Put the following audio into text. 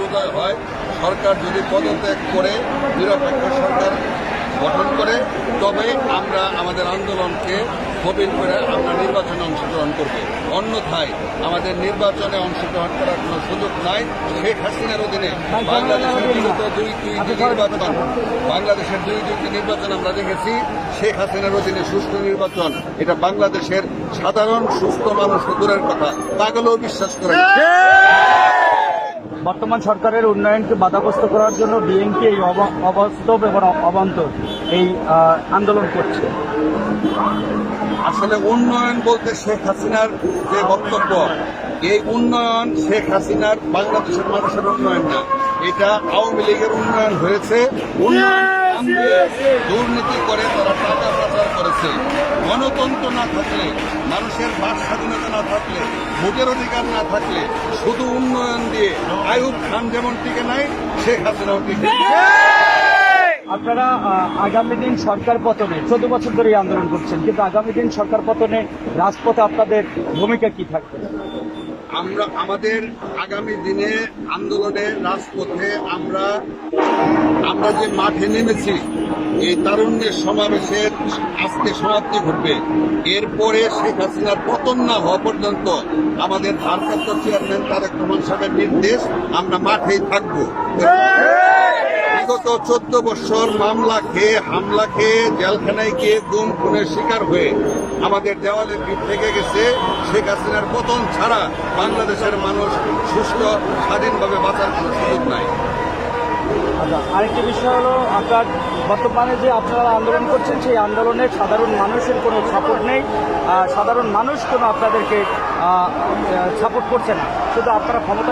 পরাজয় হয়, সরকার যদি পদত্যাগ করে নিরপেক্ষ সরকার গঠন করে, তবে আমরা আমাদের আন্দোলনকে কপিল করে আমরা নির্বাচনে অংশগ্রহণ করব। অন্যথায় আমাদের নির্বাচনে অংশগ্রহণ করার কোনো সুযোগ নাই। শেখ হাসিনার অধীনে বাংলাদেশের বিগত দুইটি নির্বাচন আমরা দেখেছি। শেখ হাসিনার অধীনে সুষ্ঠু নির্বাচন, এটা বাংলাদেশের সাধারণ সুস্থ মানুষ দূরের কথা, পাগলও বিশ্বাস করে। বর্তমান সরকারের উন্নয়নকে বাধাগ্রস্ত করার জন্য বিএনপি এই অবাস্তব এবং অবান্তর এই আন্দোলন করছে। আসলে উন্নয়ন বলতে শেখ হাসিনার যে বক্তব্য, এই উন্নয়ন শেখ হাসিনার বাংলাদেশের মানুষের উন্নয়ন না, এটা আওয়ামী লীগের উন্নয়ন হয়েছে। দুর্নীতি করে তারা টাকা পাচার করেছে। গণতন্ত্র না থাকলে, মানুষের বাক স্বাধীনতা না থাকলে, ভোটের অধিকার না থাকলে, শুধু উন্নয়ন দিয়ে আইয়ুব খান যেমন টিকে নাই, শেখ হাসিনাও টিকে। আপনারা আগামী দিন সরকার পতনে 14 বছর ধরে আন্দোলন করছেন, কিন্তু আগামী দিন সরকার পতনে রাজপথে আপনাদের ভূমিকা কি থাকবে? আমরা আমাদের আগামী দিনে আন্দোলনে রাজপথে আমরা যে মাঠে নেমেছি, এই তারুণ্যের সমাবেশের আজকে সমাপ্তি ঘটবে। এরপরে শেখ হাসিনার পতন না হওয়া পর্যন্ত আমাদের ভারপ্রাপ্ত চেয়ারম্যান তারেক রহমান সাহেবের নির্দেশ, আমরা মাঠেই থাকব। বিগত 14 বছর মামলা খেয়ে, হামলা খেয়ে, জেলখানায় গিয়ে গুম খুনের শিকার হয়ে আমাদের দেওয়ালে ভিড় থেকে গেছে। শেখ হাসিনার পতন ছাড়া বাংলাদেশের মানুষ সুস্থ স্বাধীনভাবে বাঁচার কোনো সুযোগ নাই। আরেকটি বিষয় হলো, আপনার বর্তমানে যে আপনারা আন্দোলন করছেন, সেই আন্দোলনে সাধারণ মানুষের কোনো সাপোর্ট নেই। সাধারণ মানুষ কোনো আপনাদেরকে সাপোর্ট করছে না, শুধু আপনারা ক্ষমতা